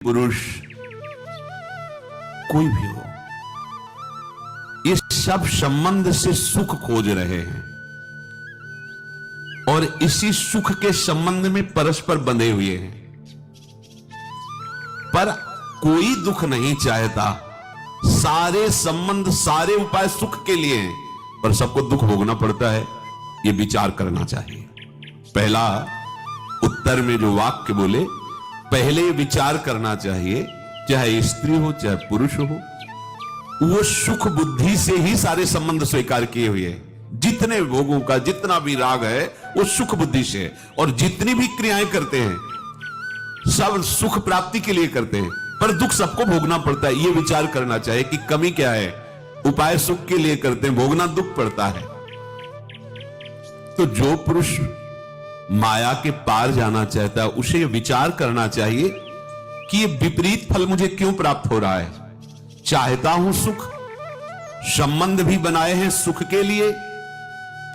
पुरुष कोई भी हो, ये सब संबंध से सुख खोज रहे हैं और इसी सुख के संबंध में परस्पर बंधे हुए हैं, पर कोई दुख नहीं चाहता। सारे संबंध, सारे उपाय सुख के लिए हैं, पर सबको दुख भोगना पड़ता है। ये विचार करना चाहिए। पहला उत्तर में जो वाक्य बोले, पहले विचार करना चाहिए, चाहे स्त्री हो चाहे पुरुष हो, वो सुख बुद्धि से ही सारे संबंध स्वीकार किए हुए हैं। जितने भोगों का जितना भी राग है वो सुख बुद्धि से है, और जितनी भी क्रियाएं करते हैं सब सुख प्राप्ति के लिए करते हैं, पर दुख सबको भोगना पड़ता है। ये विचार करना चाहिए कि कमी क्या है। उपाय सुख के लिए करते हैं, भोगना दुख पड़ता है। तो जो पुरुष माया के पार जाना चाहता है उसे यह विचार करना चाहिए कि ये विपरीत फल मुझे क्यों प्राप्त हो रहा है। चाहता हूं सुख, संबंध भी बनाए हैं सुख के लिए,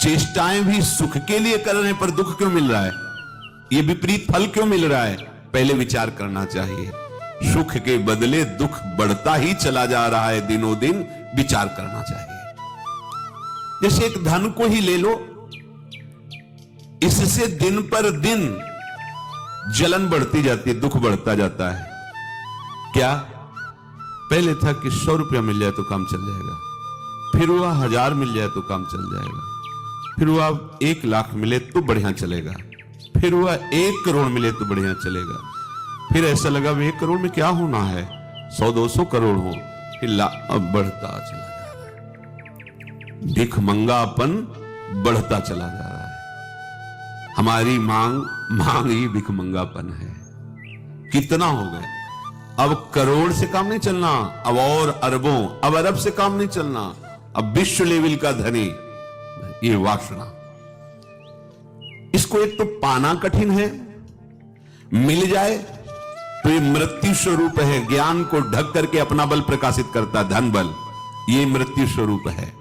चेष्टाएं भी सुख के लिए कर रहे हैं, पर दुख क्यों मिल रहा है, ये विपरीत फल क्यों मिल रहा है। पहले विचार करना चाहिए। सुख के बदले दुख बढ़ता ही चला जा रहा है दिनों दिन, विचार करना चाहिए। जैसे एक धन को ही ले लो, इससे दिन पर दिन जलन बढ़ती जाती है, दुख बढ़ता जाता है। क्या पहले था कि 100 रुपया मिल जाए तो काम चल जाएगा, फिर हुआ 1000 मिल जाए तो काम चल जाएगा, फिर हुआ 1 लाख मिले तो बढ़िया चलेगा, फिर हुआ 1 करोड़ मिले तो बढ़िया चलेगा, फिर ऐसा लगा 1 करोड़ में क्या होना है, 100-200 करोड़ हो, फिर अब बढ़ता चला जा रहा है। भिखमंगापन बढ़ता चला जा रहा है। हमारी मांग ही भिखमंगापन है। कितना हो गए, अब करोड़ से काम नहीं चलना, अब और अरबों, अब अरब से काम नहीं चलना, अब विश्व लेवल का धनी। ये वासना, इसको एक तो पाना कठिन है, मिल जाए तो ये मृत्यु स्वरूप है। ज्ञान को ढक करके अपना बल प्रकाशित करता, धन बल, ये मृत्यु स्वरूप है।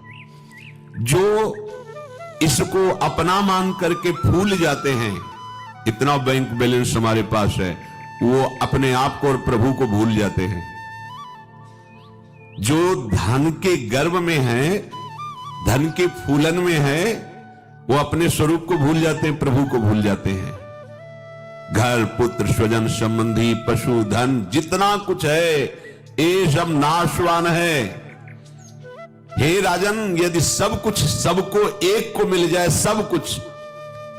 जो इसको अपना मान करके फूल जाते हैं, इतना बैंक बैलेंस हमारे पास है, वो अपने आप को और प्रभु को भूल जाते हैं। जो धन के गर्व में है, धन के फूलन में है, वो अपने स्वरूप को भूल जाते हैं, प्रभु को भूल जाते हैं। घर, पुत्र, स्वजन, संबंधी, पशु, धन, जितना कुछ है ये सब नाशवान है। हे राजन, यदि सब कुछ सबको एक को मिल जाए, सब कुछ,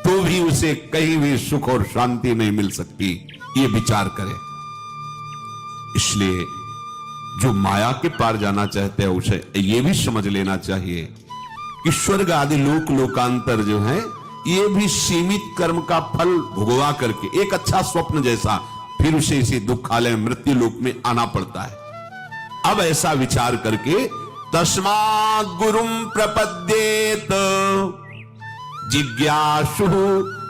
तो भी उसे कहीं भी सुख और शांति नहीं मिल सकती। ये विचार करें। इसलिए जो माया के पार जाना चाहते हैं उसे ये भी समझ लेना चाहिए कि स्वर्ग आदि लोक लोकांतर जो है, ये भी सीमित कर्म का फल भुगवा करके एक अच्छा स्वप्न जैसा, फिर उसे इसी दुखालय मृत्यु लोक में आना पड़ता है। अब ऐसा विचार करके तस्मात् गुरुं प्रपद्येत जिज्ञासु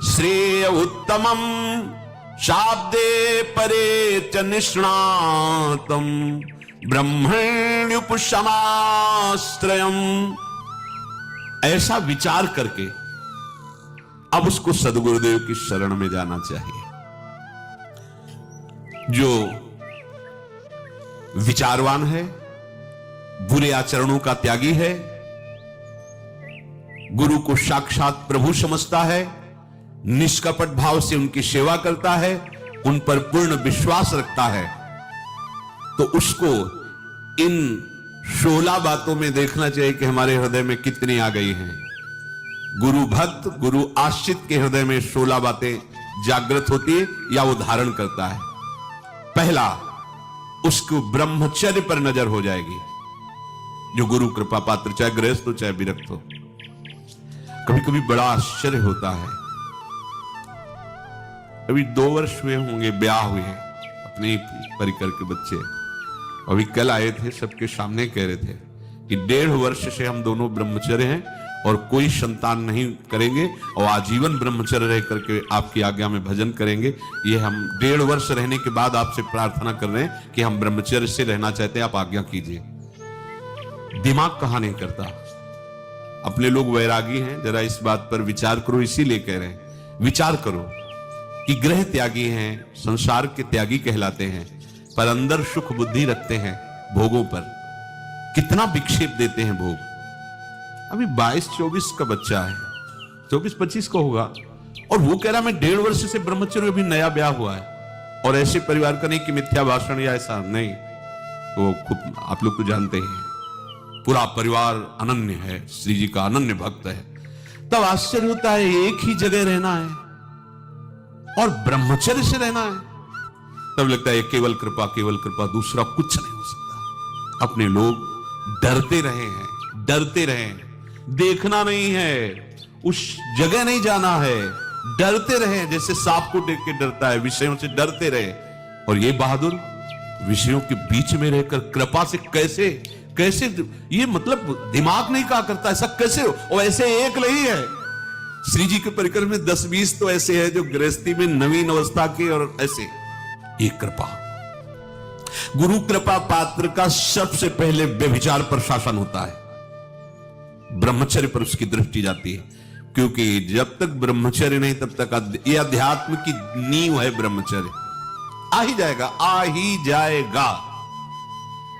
श्रेय उत्तमं शाब्दे परे च निष्णातम् ब्रह्मण्युपशमाश्रयम्। ऐसा विचार करके अब उसको सदगुरुदेव की शरण में जाना चाहिए। जो विचारवान है, बुरे आचरणों का त्यागी है, गुरु को साक्षात प्रभु समझता है, निष्कपट भाव से उनकी सेवा करता है, उन पर पूर्ण विश्वास रखता है, तो उसको इन 16 बातों में देखना चाहिए कि हमारे हृदय में कितनी आ गई हैं। गुरु भक्त, गुरु आश्रित के हृदय में 16 बातें जागृत होती है या वो धारण करता है। पहला, उसको ब्रह्मचर्य पर नजर हो जाएगी। जो गुरु कृपा पात्र, चाहे गृहस्थ हो चाहे विरक्त हो। कभी कभी बड़ा आश्चर्य होता है। अभी 2 वर्ष हुए होंगे ब्याह हुए हैं, अपने परिकर के बच्चे अभी कल आए थे, सबके सामने कह रहे थे कि 1.5 वर्ष से हम दोनों ब्रह्मचर्य हैं और कोई संतान नहीं करेंगे और आजीवन ब्रह्मचर्य रह करके आपकी आज्ञा में भजन करेंगे। ये हम 1.5 वर्ष रहने के बाद आपसे प्रार्थना कर रहे हैं कि हम ब्रह्मचर्य से रहना चाहते हैं, आप आज्ञा कीजिए। दिमाग कहां नहीं करता। अपने लोग वैरागी हैं, जरा इस बात पर विचार करो, इसीलिए कह रहे हैं विचार करो कि ग्रह त्यागी हैं, संसार के त्यागी कहलाते हैं, पर अंदर सुख बुद्धि रखते हैं भोगों पर, कितना विक्षेप देते हैं भोग। अभी 22-24 का बच्चा है, 24-25 का होगा, और वो कह रहा मैं 1.5 वर्ष से ब्रह्मचर्य, अभी नया ब्याह हुआ है। और ऐसे परिवार का नहीं कि मिथ्या भाषण या ऐसा नहीं, वो खूब आप लोग तो जानते हैं, पूरा परिवार अनन्य है, श्री जी का अनन्य भक्त है। तब आश्चर्य होता है, एक ही जगह रहना है और ब्रह्मचर्य से रहना है। तब लगता है केवल कृपा, केवल कृपा, दूसरा कुछ नहीं हो सकता। अपने लोग डरते रहे हैं, डरते रहे, देखना नहीं है, उस जगह नहीं जाना है, डरते रहे, जैसे सांप को देख के डरता है, विषयों से डरते रहे। और ये बहादुर विषयों के बीच में रहकर कृपा से कैसे कैसे, ये मतलब दिमाग नहीं कहा करता, ऐसा कैसे हो। और ऐसे एक नहीं है, श्री जी के परिकर में 10-20 तो ऐसे हैं जो गृहस्थी में नवीन अवस्था के, और ऐसे ये कृपा, गुरु कृपा पात्र का सबसे पहले व्यभिचार पर शासन होता है, ब्रह्मचर्य पर उसकी दृष्टि जाती है। क्योंकि जब तक ब्रह्मचर्य नहीं तब तक ये अध्यात्म की नींव है ब्रह्मचर्य। आ ही जाएगा, आ ही जाएगा,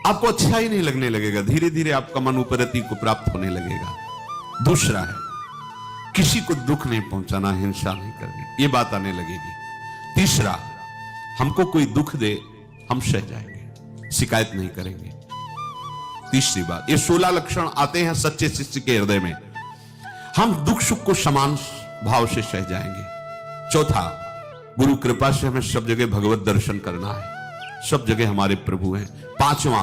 आपको अच्छा ही नहीं लगने लगेगा, धीरे धीरे आपका मन उपरति को प्राप्त होने लगेगा। दूसरा है किसी को दुख नहीं पहुंचाना, हिंसा नहीं करनी, ये बात आने लगेगी। तीसरा, हमको कोई दुख दे हम सह जाएंगे, शिकायत नहीं करेंगे। तीसरी बात, ये 16 लक्षण आते हैं सच्चे शिष्य के हृदय में, हम दुख सुख को समान भाव से सह जाएंगे। चौथा, गुरु कृपा से हमें सब जगह भगवत दर्शन करना है, सब जगह हमारे प्रभु हैं। पांचवा,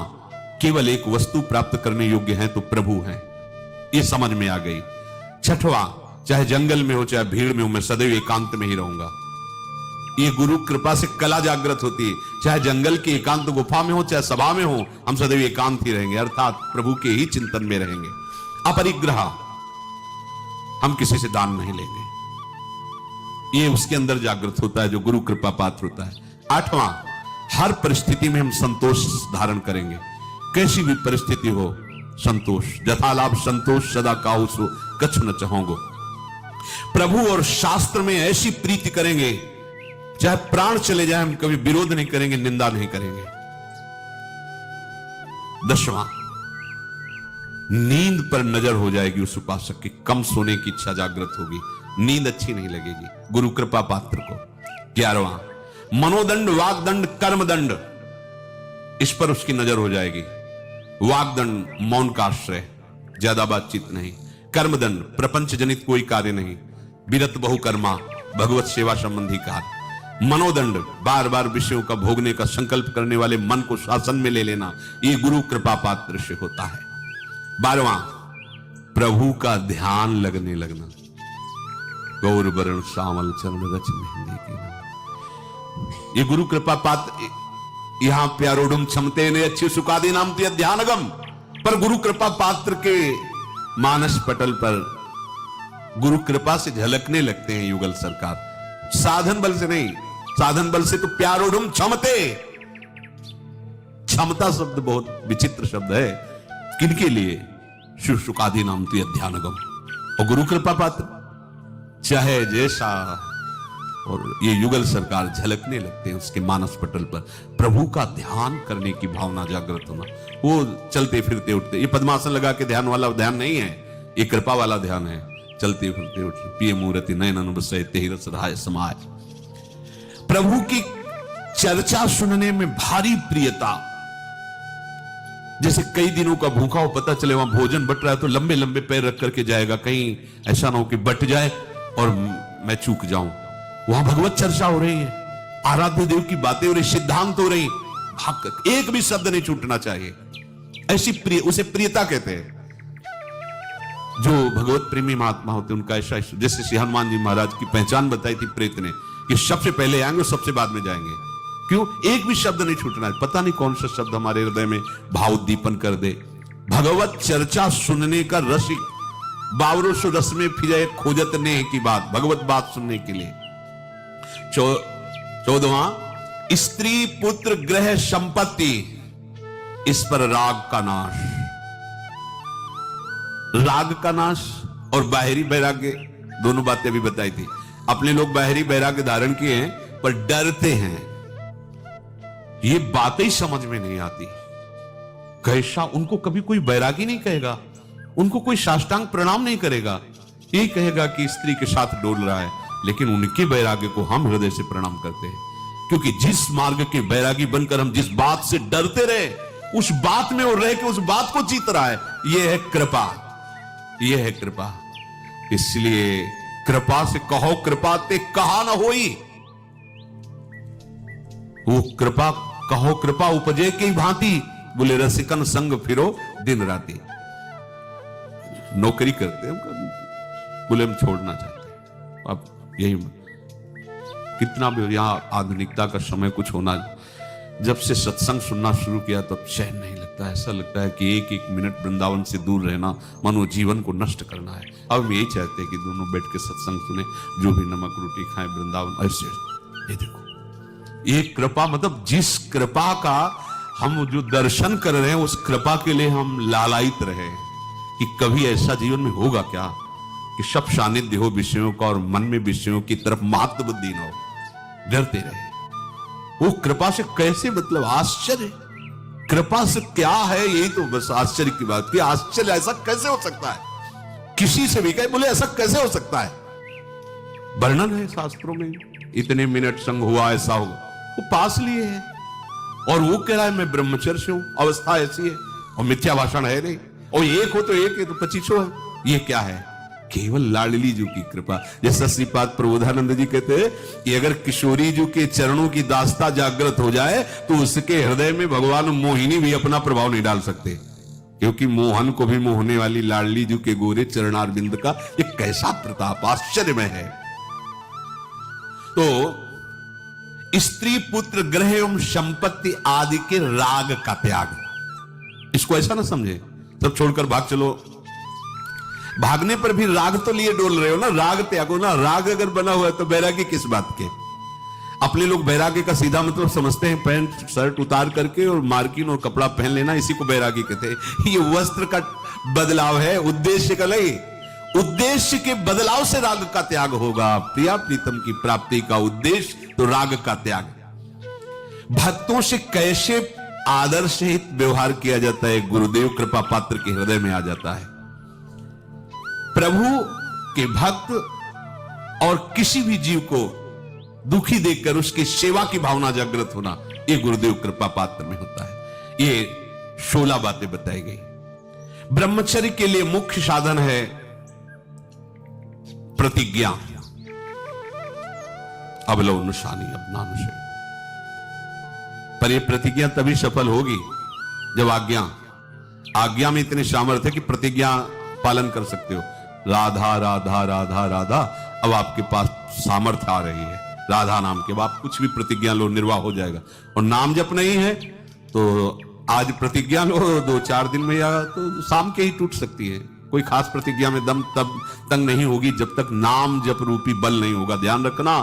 केवल एक वस्तु प्राप्त करने योग्य है तो प्रभु हैं, ये समझ में आ गई। छठवां, चाहे जंगल में हो चाहे भीड़ में हो, मैं सदैव एकांत में ही रहूंगा। ये गुरु कृपा से कला जागृत होती है, चाहे जंगल की एकांत गुफा में हो चाहे सभा में हो, हम सदैव एकांत ही रहेंगे, अर्थात प्रभु के ही चिंतन में रहेंगे। अपरिग्रह, हम किसी से दान नहीं लेंगे, ये उसके अंदर जागृत होता है जो गुरु कृपा पात्र होता है। आठवां, हर परिस्थिति में हम संतोष धारण करेंगे, कैसी भी परिस्थिति हो संतोष, जथालाभ संतोष सदा काहू सो कछु न चाहोगो। प्रभु और शास्त्र में ऐसी प्रीति करेंगे, चाहे प्राण चले जाए हम कभी विरोध नहीं करेंगे, निंदा नहीं करेंगे। 10वां, नींद पर नजर हो जाएगी उस उपासक की, कम सोने की इच्छा जागृत होगी, नींद अच्छी नहीं लगेगी गुरु कृपा पात्र को। 11वां, मनोदंड, वागदंड, कर्मदंड, इस पर उसकी नजर हो जाएगी। वागदंड, मौन का आश्रय, ज्यादा बातचीत नहीं। कर्मदंड, प्रपंच जनित कोई कार्य नहीं, विरत बहुकर्मा, भगवत सेवा संबंधी कार्य। मनोदंड, बार बार विषयों का भोगने का संकल्प करने वाले मन को शासन में ले लेना, ये गुरु कृपा पात्र से होता है। 12वां, प्रभु का ध्यान लगने लगना, गौर वरण श्यामल चरण रच मेहंदी की नाम, ये गुरु कृपा पात्र। यहां प्यारोडुम क्षमते ने अच्छी सुखादी नाम तो ध्यानगम, पर गुरु कृपा पात्र के मानस पटल पर गुरु कृपा से झलकने लगते हैं युगल सरकार, साधन बल से नहीं। साधन बल से तो प्यारोडुम क्षमते, क्षमता शब्द बहुत विचित्र शब्द है, किनके लिए? शिव सुखादी नाम तो ध्यानगम। और गुरु कृपा पात्र चाहे जैसा, और ये युगल सरकार झलकने लगते हैं उसके मानस पटल पर, प्रभु का ध्यान करने की भावना जागृत होना। वो चलते फिरते उठते, ये पद्मासन लगा के ध्यान वाला ध्यान नहीं है, ये कृपा वाला ध्यान है। चलते फिरते उठते, पिय मूर्ति नयन बसे तेहि रस रहाय समाय। प्रभु की चर्चा सुनने में भारी प्रियता, जैसे कई दिनों का भूखा हो, पता चले वहां भोजन बट रहा है तो लंबे लंबे पैर रख करके जाएगा, कहीं ऐसा ना हो कि बट जाए और मैं चूक जाऊं। वहां भगवत चर्चा हो रही है, आराध्य देव की बातें हो रही, सिद्धांत हो रही, एक भी शब्द नहीं छूटना चाहिए, ऐसी प्रिय, उसे प्रियता कहते हैं। जो भगवत प्रेमी महात्मा होते उनका ऐसा, जैसे श्री हनुमान जी महाराज की पहचान बताई थी प्रेत ने कि सबसे पहले आएंगे सबसे बाद में जाएंगे। क्यों? एक भी शब्द नहीं छूटना है। पता नहीं कौन सा शब्द हमारे हृदय में भाव उद्दीपन कर दे। भगवत चर्चा सुनने का रसिक, बावरो सो रस में फिरे खोजत ने की बात, भगवत बात सुनने के लिए। 14वां, स्त्री पुत्र ग्रह संपत्ति, इस पर राग का नाश। राग का नाश और बाहरी वैराग्य, दोनों बातें अभी बताई थी। अपने लोग बाहरी वैराग्य धारण किए हैं पर डरते हैं, ये बातें ही समझ में नहीं आती। कैसा उनको कभी कोई बैरागी नहीं कहेगा, उनको कोई साष्टांग प्रणाम नहीं करेगा, ये कहेगा कि स्त्री के साथ डोल रहा है, लेकिन उनके बैरागी को हम हृदय से प्रणाम करते हैं। क्योंकि जिस मार्ग के बैरागी बनकर हम जिस बात से डरते रहे, उस बात में वो रह के उस बात को जीत रहा है, यह है कृपा, यह है कृपा। इसलिए कृपा से कहो कृपा ते कहा ना होई, वो कृपा कहो कृपा उपजे की भांति, बोले रसिकन संग फिरो दिन राती। नौकरी करते हैं, बोले हम छोड़ना चाहते हैं। अब यही कितना भी यहां आधुनिकता का समय कुछ होना, जब से सत्संग सुनना शुरू किया तब चैन नहीं लगता। ऐसा लगता है कि एक एक मिनट वृंदावन से दूर रहना मानो जीवन को नष्ट करना है। अब हम यही चाहते हैं कि दोनों बैठ के सत्संग सुने, जो भी नमक रोटी खाएं वृंदावन। ऐसे ये देखो, ये कृपा, मतलब जिस कृपा का हम जो दर्शन कर रहे हैं, उस कृपा के लिए हम लालायित रहे कि कभी ऐसा जीवन में होगा क्या कि सब सानिध्य हो विषयों का और मन में विषयों की तरफ मात्र बुद्धि न हो, डरते रहे। वो कृपा से कैसे, मतलब आश्चर्य, कृपा से क्या है, यही तो बस आश्चर्य की बात कि आश्चर्य ऐसा कैसे हो सकता है। किसी से भी कहे, बोले ऐसा कैसे हो सकता है। वर्णन है शास्त्रों में, इतने मिनट संग हुआ, ऐसा होगा, वो पास लिए है और वो कह रहा है मैं ब्रह्मचर्य से हूं, अवस्था ऐसी है, और मिथ्या भाषण है नहीं, और एक हो तो एक है तो 25 है। ये क्या है? केवल लाडली जी की कृपा। जैसा श्रीपाद प्रबोधानंद जी कहते हैं कि अगर किशोरी जी के चरणों की दास्ता जागृत हो जाए तो उसके हृदय में भगवान मोहिनी भी अपना प्रभाव नहीं डाल सकते, क्योंकि मोहन को भी मोहने वाली लाडली जी के गोरे चरणारविंद का ये कैसा प्रताप आश्चर्यमय है। तो स्त्री पुत्र ग्रह एवं संपत्ति आदि के राग का त्याग, इसको ऐसा ना समझे सब छोड़कर भाग चलो। भागने पर भी राग तो लिए डोल रहे हो ना, राग त्यागो ना। राग अगर बना हुआ है तो बैरागी किस बात के? अपने लोग बैरागी का सीधा मतलब समझते हैं पैंट शर्ट उतार करके और मार्किन और कपड़ा पहन लेना, इसी को बैरागी कहते हैं। ये वस्त्र का बदलाव है, उद्देश्य का नहीं। उद्देश्य के बदलाव से राग का त्याग होगा। प्रिया प्रीतम की प्राप्ति का उद्देश्य तो राग का त्याग। भक्तों से कैसे आदर सहित व्यवहार किया जाता है, गुरुदेव कृपा पात्र के हृदय में आ जाता है। प्रभु के भक्त और किसी भी जीव को दुखी देखकर उसकी सेवा की भावना जागृत होना, यह गुरुदेव कृपा पात्र में होता है। ये 16 बातें बताई गई। ब्रह्मचर्य के लिए मुख्य साधन है प्रतिज्ञा, अवलौनुषानी अपनानुषय। पर यह प्रतिज्ञा तभी सफल होगी जब आज्ञा में इतने सामर्थ्य है कि प्रतिज्ञा पालन कर सकते हो। राधा राधा राधा राधा, अब आपके पास सामर्थ्य आ रही है राधा नाम के, अब आप कुछ भी प्रतिज्ञा लो, निर्वाह हो जाएगा। और नाम जप नहीं है तो आज प्रतिज्ञा लो, 2-4 दिन में या तो शाम के ही टूट सकती है। कोई खास प्रतिज्ञा में दम तब तंग नहीं होगी जब तक नाम जप रूपी बल नहीं होगा। ध्यान रखना,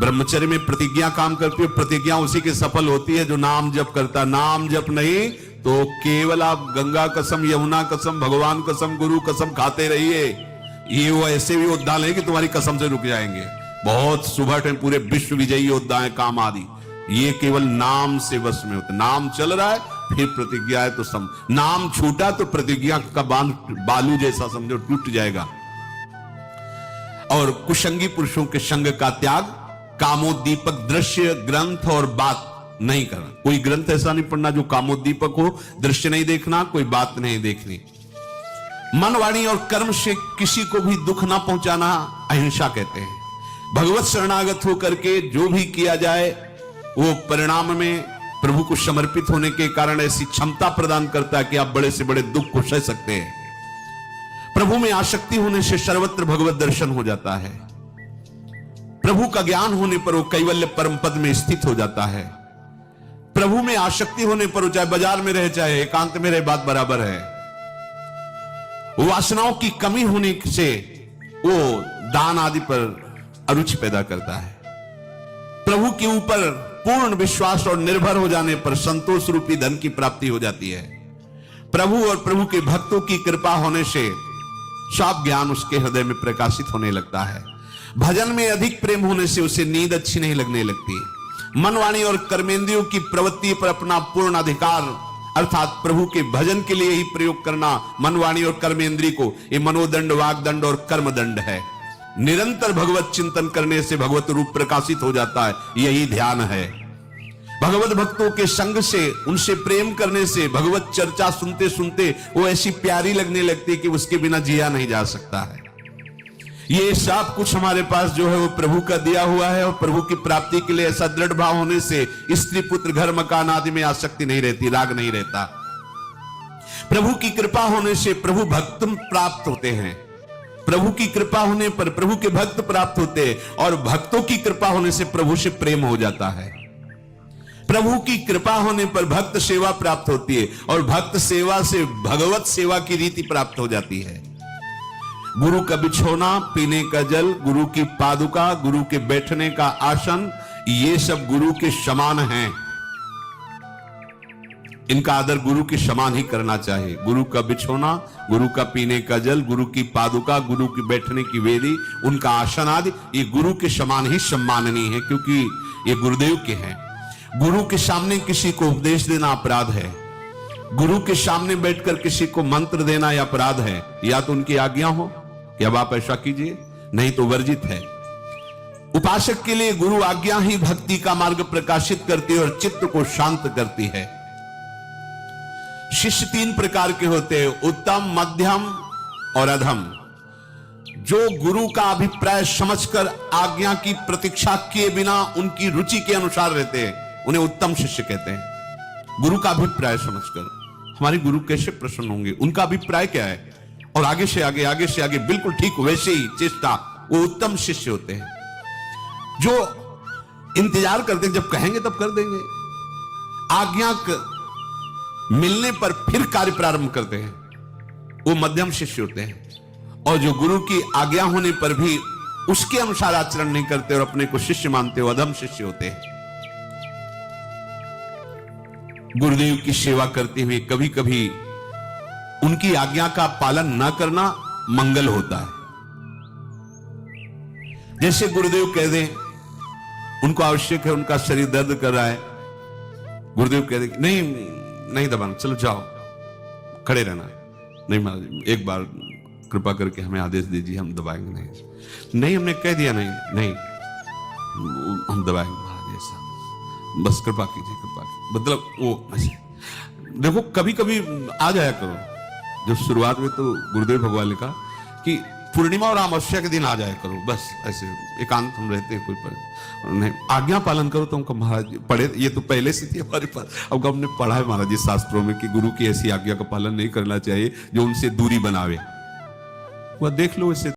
ब्रह्मचर्य में प्रतिज्ञा काम करती है, प्रतिज्ञा उसी की सफल होती है जो नाम जप करता। नाम जप नहीं तो केवल आप गंगा कसम, यमुना कसम, भगवान कसम, गुरु कसम खाते रहिए। ये वो ऐसे भी योद्धा है कि तुम्हारी कसम से रुक जाएंगे। बहुत सुबह टाइम पूरे विश्व विजयी योद्धा है काम आदि, ये केवल नाम से वश में होते। नाम चल रहा है फिर प्रतिज्ञा है तो नाम छूटा तो प्रतिज्ञा का बांध बालू जैसा समझो टूट जाएगा। और कुसंगी पुरुषों के संग का त्याग, कामोद्दीपक दृश्य ग्रंथ और बात नहीं करना। कोई ग्रंथ ऐसा नहीं पढ़ना जो कामोद्दीपक हो, दृश्य नहीं देखना, कोई बात नहीं देखनी। मन, वाणी और कर्म से किसी को भी दुख ना पहुंचाना अहिंसा कहते हैं। भगवत शरणागत होकर के जो भी किया जाए वो परिणाम में प्रभु को समर्पित होने के कारण ऐसी क्षमता प्रदान करता है कि आप बड़े से बड़े दुख को सह सकते हैं। प्रभु में आसक्ति होने से सर्वत्र भगवत दर्शन हो जाता है। प्रभु का ज्ञान होने पर वो कैवल्य परम पद में स्थित हो जाता है। प्रभु में आसक्ति होने पर चाहे बाजार में रहे चाहे एकांत में रहे, बात बराबर है। वासनाओं की कमी होने से वो दान आदि पर अरुचि पैदा करता है। प्रभु के ऊपर पूर्ण विश्वास और निर्भर हो जाने पर संतोष रूपी धन की प्राप्ति हो जाती है। प्रभु और प्रभु के भक्तों की कृपा होने से सब ज्ञान उसके हृदय में प्रकाशित होने लगता है। भजन में अधिक प्रेम होने से उसे नींद अच्छी नहीं लगने लगती। मन, वाणी और कर्मेंद्रियों की प्रवृत्ति पर अपना पूर्ण अधिकार अर्थात प्रभु के भजन के लिए ही प्रयोग करना मन, वाणी और कर्मेंद्रिय को, ये मनोदंड, वागदंड और कर्मदंड है। निरंतर भगवत चिंतन करने से भगवत रूप प्रकाशित हो जाता है, यही ध्यान है। भगवत भक्तों के संग से, उनसे प्रेम करने से, भगवत चर्चा सुनते सुनते वो ऐसी प्यारी लगने लगती कि उसके बिना जिया नहीं जा सकता है। ये सब कुछ हमारे पास जो है वो प्रभु का दिया हुआ है, और प्रभु की प्राप्ति के लिए ऐसा दृढ़ भाव होने से स्त्री पुत्र घर मकान आदि में आसक्ति नहीं रहती, राग नहीं रहता। प्रभु की कृपा होने से प्रभु भक्त प्राप्त होते हैं, प्रभु की कृपा होने पर प्रभु के भक्त प्राप्त होते हैं, और भक्तों की कृपा होने से प्रभु से प्रेम हो जाता है। प्रभु की कृपा होने पर भक्त सेवा प्राप्त होती है, और भक्त सेवा से भगवत सेवा की रीति प्राप्त हो जाती है। गुरु का बिछोना, पीने का जल, गुरु की पादुका, गुरु के बैठने का आसन, ये सब गुरु के समान हैं। इनका आदर गुरु के समान ही करना चाहिए। गुरु का बिछोना, गुरु का पीने का जल, गुरु की पादुका, गुरु की बैठने की वेदी, उनका आसन आदि, ये गुरु के समान ही सम्माननीय है, क्योंकि ये गुरुदेव के हैं। गुरु के सामने किसी को उपदेश देना अपराध है, गुरु के सामने बैठकर किसी को मंत्र देना यह अपराध है। या तो उनकी आज्ञा हो कि अब आप ऐसा कीजिए, नहीं तो वर्जित है। उपासक के लिए गुरु आज्ञा ही भक्ति का मार्ग प्रकाशित करती है और चित्त को शांत करती है। शिष्य तीन प्रकार के होते हैं, उत्तम, मध्यम और अधम। जो गुरु का अभिप्राय समझकर आज्ञा की प्रतीक्षा किए बिना उनकी रुचि के अनुसार रहते हैं, उन्हें उत्तम शिष्य कहते हैं। गुरु का अभिप्राय समझकर हमारे गुरु कैसे प्रसन्न होंगे, उनका अभिप्राय क्या है, और आगे से आगे बिल्कुल ठीक वैसे ही चेष्टा, वो उत्तम शिष्य होते हैं। जो इंतजार करते हैं, जब कहेंगे तब कर देंगे, आज्ञा मिलने पर फिर कार्य प्रारंभ करते हैं, वो मध्यम शिष्य होते हैं। और जो गुरु की आज्ञा होने पर भी उसके अनुसार आचरण नहीं करते और अपने को शिष्य मानते, वो अधम शिष्य होते हैं। गुरुदेव की सेवा करते हुए कभी कभी उनकी आज्ञा का पालन न करना मंगल होता है। जैसे गुरुदेव कह दें, उनको आवश्यक है, उनका शरीर दर्द कर रहा है, गुरुदेव कह दें नहीं दबाना, चलो जाओ, खड़े रहना। नहीं महाराज, एक बार कृपा करके हमें आदेश दीजिए, हम दबाएंगे नहीं, हमने कह दिया नहीं हम दबाएंगे महाराज, ऐसा बस कृपा कीजिए, मतलब वो देखो कभी कभी आ जाया करो। जब शुरुआत में तो गुरुदेव भगवान ने कहा कि पूर्णिमा और अमावस्या के दिन आ जाया करो, बस ऐसे एकांत हम रहते हैं, कोई पर नहीं, आज्ञा पालन करो। तो हमको महाराज पढ़े, ये तो पहले से थी हमारे पास, अब हमने पढ़ा है महाराज जी शास्त्रों में कि गुरु की ऐसी आज्ञा का पालन नहीं करना चाहिए जो उनसे दूरी बनावे। वह देख लो इसे।